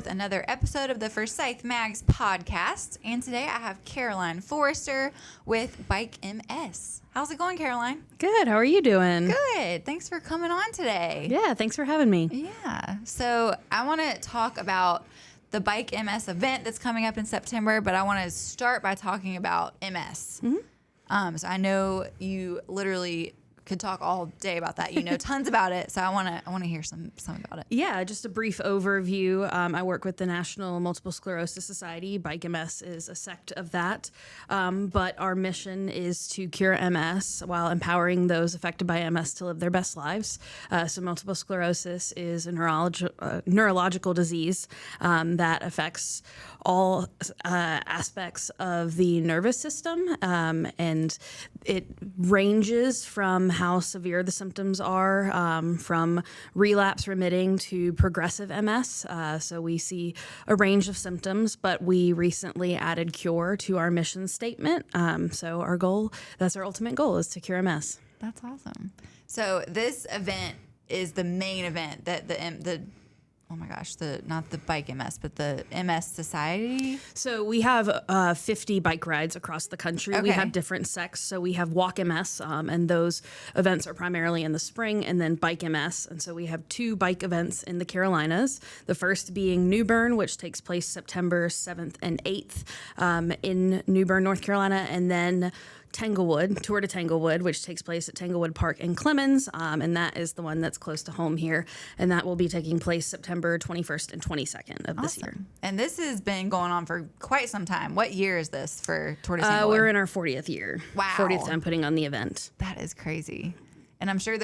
another episode of the Forsyth Mags podcast. And today I have Caroline Forrester with Bike MS. How's it going, Caroline? Good. How are you doing? Good. Thanks for coming on today. Yeah, thanks for having me. Yeah. So I want to talk about the Bike MS event that's coming up in September, but I want to start by talking about MS. Mm-hmm. So I know you literally could talk all day about that. You know tons about it, so I want to hear some about it. Yeah, just a brief overview. I work with the National Multiple Sclerosis Society. Bike MS is a sect of that, but our mission is to cure MS while empowering those affected by MS to live their best lives. So multiple sclerosis is a neurological disease that affects all aspects of the nervous system, and it ranges from how severe the symptoms are, from relapse remitting to progressive MS. So we see a range of symptoms, but we recently added cure to our mission statement. So our goal, that's our ultimate goal, is to cure MS. That's awesome. So this event is the main event that not the Bike MS, but the MS Society. So we have 50 bike rides across the country. Okay. We have different sects. So we have Walk MS, and those events are primarily in the spring, and then Bike MS. And so we have 2 bike events in the Carolinas. The first being New Bern, which takes place September 7th and 8th in New Bern, North Carolina, and then Tanglewood, Tour de Tanglewood, which takes place at Tanglewood Park in Clemens, and that is the one that's close to home here, and that will be taking place September 21st and 22nd of this year. And this has been going on for quite some time. What year is this for Tour de Tanglewood? We're in our 40th year. Wow. 40th time putting on the event. That is crazy. And I'm sure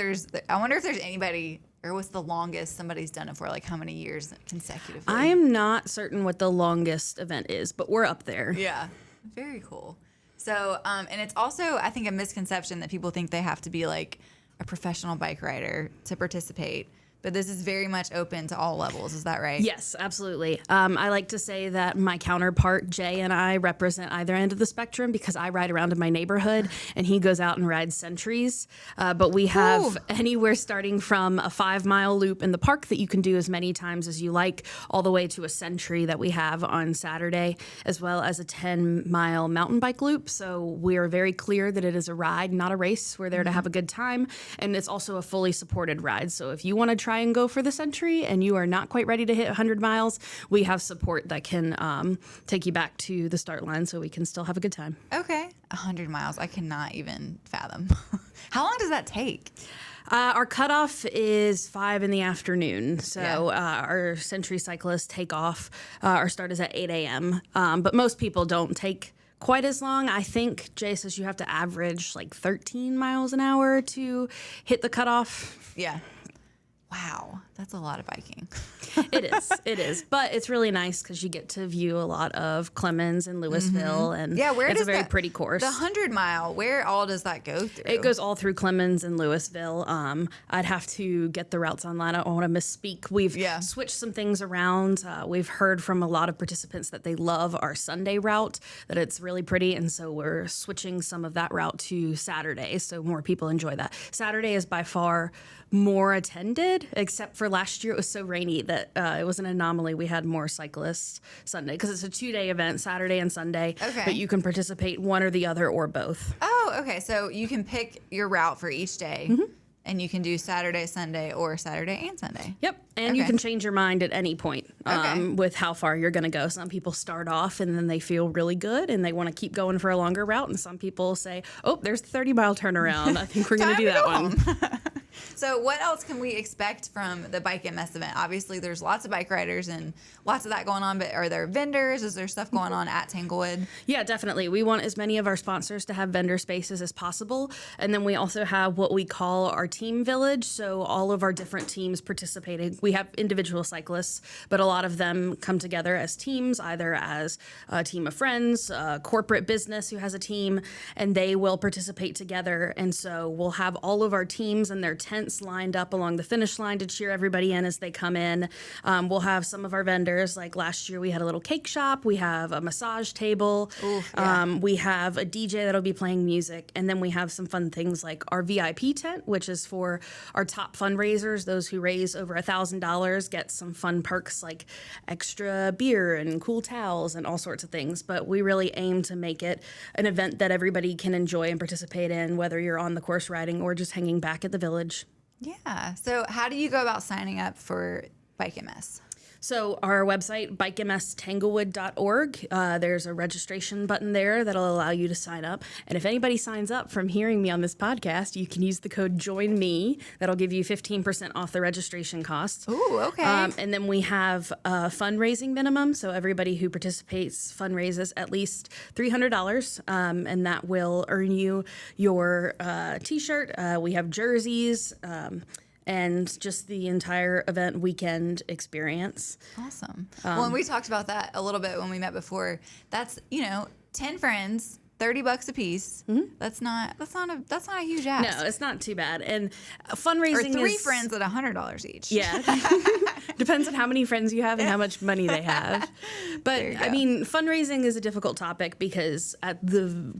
I wonder if there's anybody, or what's the longest somebody's done it for, like how many years consecutively? I am not certain what the longest event is, but we're up there. Yeah. Very cool. So, and it's also, I think, a misconception that people think they have to be like a professional bike rider to participate. But this is very much open to all levels. Is that right? Yes, absolutely. I like to say that my counterpart, Jay, and I represent either end of the spectrum because I ride around in my neighborhood and he goes out and rides centuries. But we have anywhere starting from a 5-mile loop in the park that you can do as many times as you like, all the way to a century that we have on Saturday, as well as a 10-mile mountain bike loop. So we are very clear that it is a ride, not a race. We're there to have a good time. And it's also a fully supported ride. So if you want to try and go for the century and you are not quite ready to hit 100 miles, we have support that can take you back to the start line so we can still have a good time. Okay. 100 miles. I cannot even fathom. How long does that take? Our cutoff is 5 in the afternoon. So our century cyclists take off. Our start is at 8 a.m. But most people don't take quite as long. I think Jay says you have to average like 13 miles an hour to hit the cutoff. Yeah. Wow, that's a lot of biking. It is. But it's really nice because you get to view a lot of Clemens and Louisville, and it's a very pretty course. The 100-mile, where all does that go through? It goes all through Clemens and Louisville. I'd have to get the routes online. I don't want to misspeak. We've switched some things around. We've heard from a lot of participants that they love our Sunday route, that it's really pretty, and so we're switching some of that route to Saturday so more people enjoy that. Saturday is by far more attended, except for last year it was so rainy that it was an anomaly. We had more cyclists Sunday because it's a 2-day event, Saturday and Sunday. Okay. But you can participate one or the other or both. Oh, okay. So you can pick your route for each day, and you can do Saturday, Sunday, or Saturday and Sunday. Yep. And you can change your mind at any point with how far you're going to go. Some people start off and then they feel really good and they want to keep going for a longer route. And some people say, oh, there's the 30-mile turnaround. I think we're going to do that one. So what else can we expect from the Bike MS event? Obviously, there's lots of bike riders and lots of that going on, but are there vendors? Is there stuff going on at Tanglewood? Yeah, definitely. We want as many of our sponsors to have vendor spaces as possible. And then we also have what we call our team village. So all of our different teams participating. We have individual cyclists, but a lot of them come together as teams, either as a team of friends, a corporate business who has a team, and they will participate together. And so we'll have all of our teams and their tents lined up along the finish line to cheer everybody in as they come in. We'll have some of our vendors, like last year we had a little cake shop, we have a massage table, we have a DJ that'll be playing music, and then we have some fun things like our VIP tent, which is for our top fundraisers. Those who raise over $1,000 get some fun perks like extra beer and cool towels and all sorts of things. But we really aim to make it an event that everybody can enjoy and participate in, whether you're on the course riding or just hanging back at the village. Yeah. So how do you go about signing up for Bike MS? So our website, bikemstanglewood.org, there's a registration button there that'll allow you to sign up. And if anybody signs up from hearing me on this podcast, you can use the code JOINME. That'll give you 15% off the registration costs. Ooh, okay. And then we have a fundraising minimum. So everybody who participates fundraises at least $300, and that will earn you your T-shirt. We have jerseys. And just the entire event weekend experience. Awesome. Well, and we talked about that a little bit when we met before. That's 10 friends, $30 a piece. Mm-hmm. That's not a huge ask. No, it's not too bad. And fundraising or three friends at $100 each. Yeah, depends on how many friends you have and how much money they have. But I mean, fundraising is a difficult topic because at the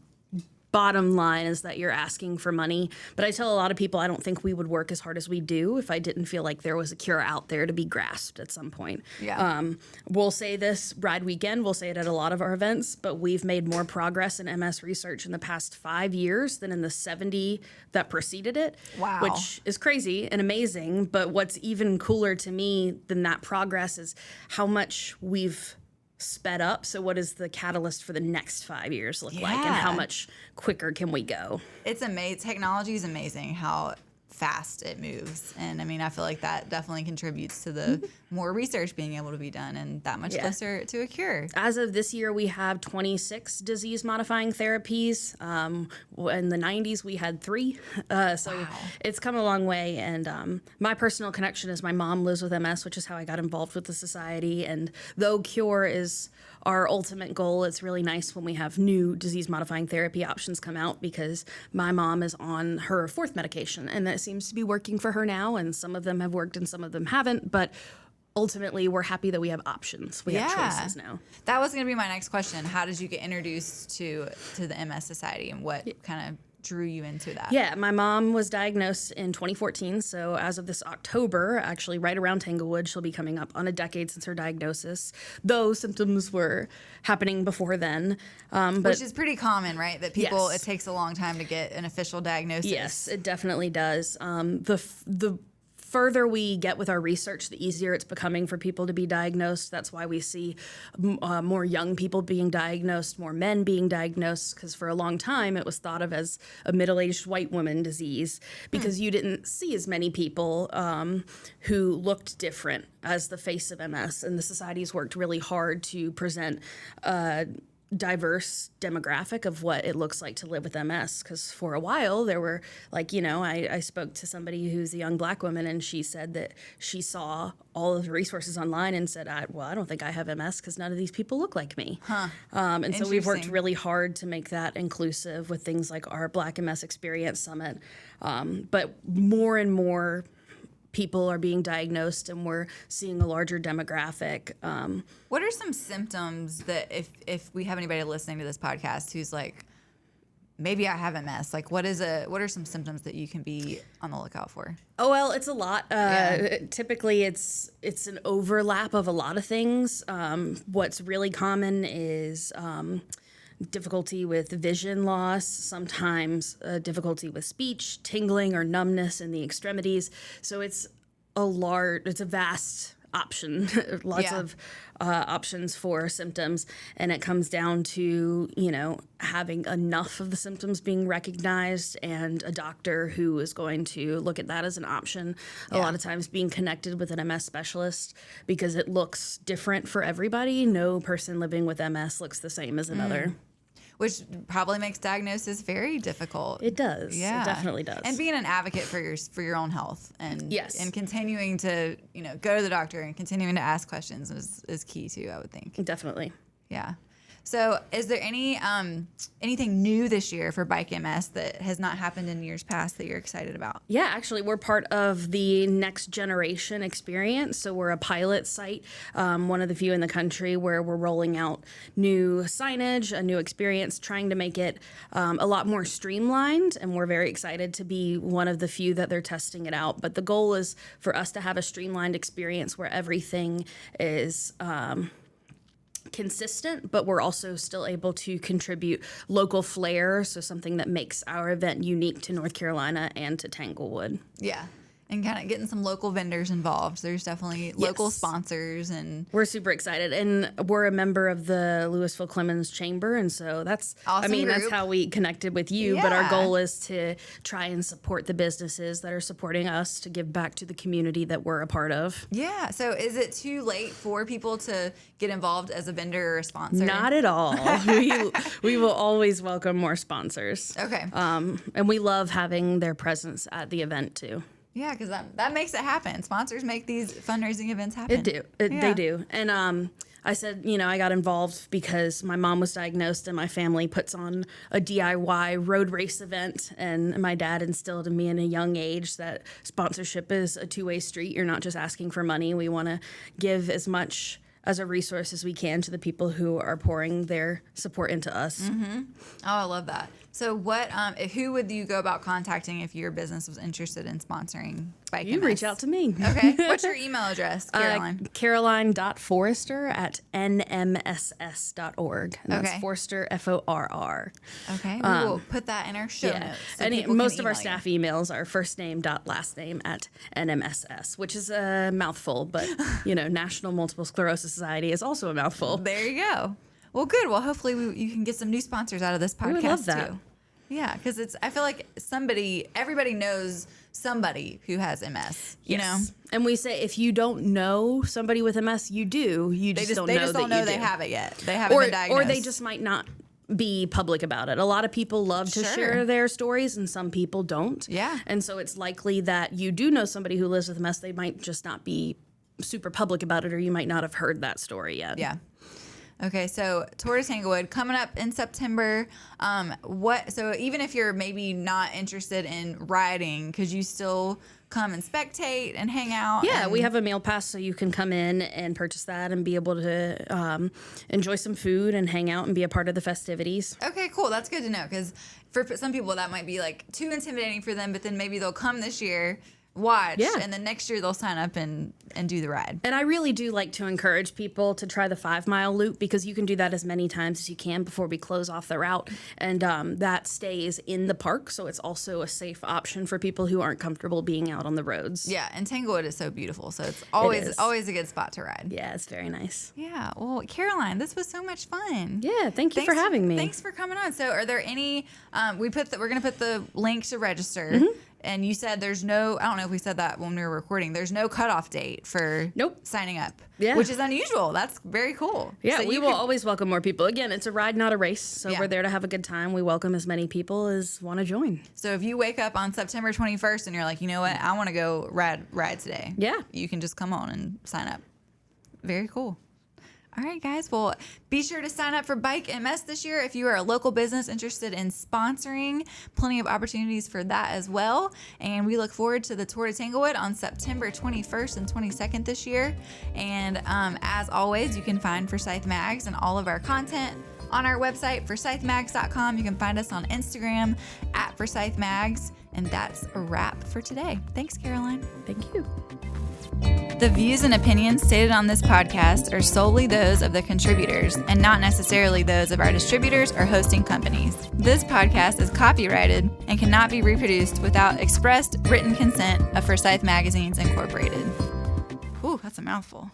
bottom line is that you're asking for money. But I tell a lot of people I don't think we would work as hard as we do if I didn't feel like there was a cure out there to be grasped at some point. Yeah. We'll say this Ride Weekend, we'll say it at a lot of our events, but we've made more progress in MS research in the past 5 years than in the 70 that preceded it. Wow. Which is crazy and amazing. But what's even cooler to me than that progress is how much we've sped up. So what is the catalyst for the next 5 years look like, and how much quicker can we go? It's amazing. Technology is amazing how fast it moves. And I mean, I feel like that definitely contributes to the more research being able to be done and that much closer to a cure. As of this year, we have 26 disease-modifying therapies. In the 90s, we had 3. So it's come a long way. And my personal connection is my mom lives with MS, which is how I got involved with the society. And though cure is our ultimate goal, it's really nice when we have new disease-modifying therapy options come out, because my mom is on her 4th medication, and that seems to be working for her now, and some of them have worked and some of them haven't, but ultimately we're happy that we have options. We have choices now. That was going to be my next question. How did you get introduced to the MS Society, and what kind of drew you into that? Yeah, my mom was diagnosed in 2014, so as of this October, actually right around Tanglewood, she'll be coming up on a decade since her diagnosis, though symptoms were happening before then. Which is pretty common, right? That people, it takes a long time to get an official diagnosis. Yes, it definitely does. The further we get with our research, the easier it's becoming for people to be diagnosed. That's why we see more young people being diagnosed, more men being diagnosed, because for a long time it was thought of as a middle-aged white woman disease, because you didn't see as many people who looked different as the face of MS. And the society's worked really hard to present diverse demographic of what it looks like to live with MS, because for a while there were I spoke to somebody who's a young Black woman, and she said that she saw all of the resources online and said, I don't think I have MS because none of these people look like me. And so we've worked really hard to make that inclusive with things like our Black MS Experience Summit, but more and more people are being diagnosed, and we're seeing a larger demographic. What are some symptoms that if we have anybody listening to this podcast who's like, maybe I have MS, like what are some symptoms that you can be on the lookout for? Oh, well, it's a lot. Typically it's an overlap of a lot of things. What's really common is difficulty with vision loss, sometimes difficulty with speech, tingling or numbness in the extremities. So it's a vast option, lots of options for symptoms. And it comes down to, having enough of the symptoms being recognized and a doctor who is going to look at that as an option. A lot of times being connected with an MS specialist, because it looks different for everybody. No person living with MS looks the same as another. Which probably makes diagnosis very difficult. It does. Yeah. It definitely does. And being an advocate for your own health and continuing to go to the doctor and continuing to ask questions is key too, I would think. Definitely. Yeah. So is there anything new this year for Bike MS that has not happened in years past that you're excited about? Yeah, actually, we're part of the Next Generation experience. So we're a pilot site, one of the few in the country where we're rolling out new signage, a new experience, trying to make it a lot more streamlined. And we're very excited to be one of the few that they're testing it out. But the goal is for us to have a streamlined experience where everything is consistent, but we're also still able to contribute local flair, so something that makes our event unique to North Carolina and to Tanglewood. Yeah. And kind of getting some local vendors involved. There's definitely local sponsors, and we're super excited. And we're a member of the Louisville Clemens Chamber, and so that's awesome that's how we connected with you. Yeah. But our goal is to try and support the businesses that are supporting us, to give back to the community that we're a part of. Yeah. So is it too late for people to get involved as a vendor or a sponsor? Not at all. we will always welcome more sponsors. Okay. And we love having their presence at the event too. Yeah, because that makes it happen. Sponsors make these fundraising events happen. They do. And I said, I got involved because my mom was diagnosed and my family puts on a DIY road race event. And my dad instilled in me in a young age that sponsorship is a two-way street. You're not just asking for money. We want to give as much as a resource as we can to the people who are pouring their support into us. Mm-hmm. Oh, I love that. So who would you go about contacting if your business was interested in sponsoring Bike MS? You reach out to me. Okay. What's your email address, Caroline? Caroline.forrester@nmss.org. And that's Forrester, Forr. Okay. We will put that in our show notes. So most of our staff emails are first name dot last name at NMSS, which is a mouthful, but National Multiple Sclerosis Society is also a mouthful. There you go. Well, good. Well, hopefully you can get some new sponsors out of this podcast, we would love that. too. Yeah, because I feel like everybody knows somebody who has MS, you know? And we say if you don't know somebody with MS, you do. You just don't know they just don't know they have it yet. They haven't been diagnosed. Or they just might not be public about it. A lot of people love to share their stories, and some people don't. Yeah. And so it's likely that you do know somebody who lives with MS. They might just not be super public about it, or you might not have heard that story yet. Yeah. Okay, so Tour to Tanglewood coming up in September. So even if you're maybe not interested in riding, could you still come and spectate and hang out? Yeah, we have a meal pass, so you can come in and purchase that and be able to enjoy some food and hang out and be a part of the festivities. Okay, cool. That's good to know, because for some people that might be like too intimidating for them, but then maybe they'll come this year, watch, and then next year they'll sign up and do the ride. And I really do like to encourage people to try the 5-mile loop, because you can do that as many times as you can before we close off the route, and that stays in the park, so it's also a safe option for people who aren't comfortable being out on the roads. Yeah, and Tanglewood is so beautiful, so it's always a good spot to ride. Yeah, it's very nice. Yeah, well, Caroline, this was so much fun. Yeah, thanks for having me. Thanks for coming on. So are there any, we're going to put the link to register. Mm-hmm. And you said there's no, I don't know if we said that when we were recording, there's no cutoff date for signing up. Yeah. Which is unusual. That's very cool. Yeah, so we will always welcome more people. Again, it's a ride, not a race. So we're there to have a good time. We welcome as many people as want to join. So if you wake up on September 21st and you're like, you know what, I want to go ride today. Yeah. You can just come on and sign up. Very cool. All right, guys. Well, be sure to sign up for Bike MS this year if you are a local business interested in sponsoring. Plenty of opportunities for that as well. And we look forward to the Tour to Tanglewood on September 21st and 22nd this year. And as always, you can find Forsyth Mags and all of our content on our website, forsythmags.com. You can find us on Instagram at Forsyth Mags. And that's a wrap for today. Thanks, Caroline. Thank you. The views and opinions stated on this podcast are solely those of the contributors and not necessarily those of our distributors or hosting companies. This podcast is copyrighted and cannot be reproduced without expressed written consent of Forsyth Magazines Incorporated. Ooh, that's a mouthful.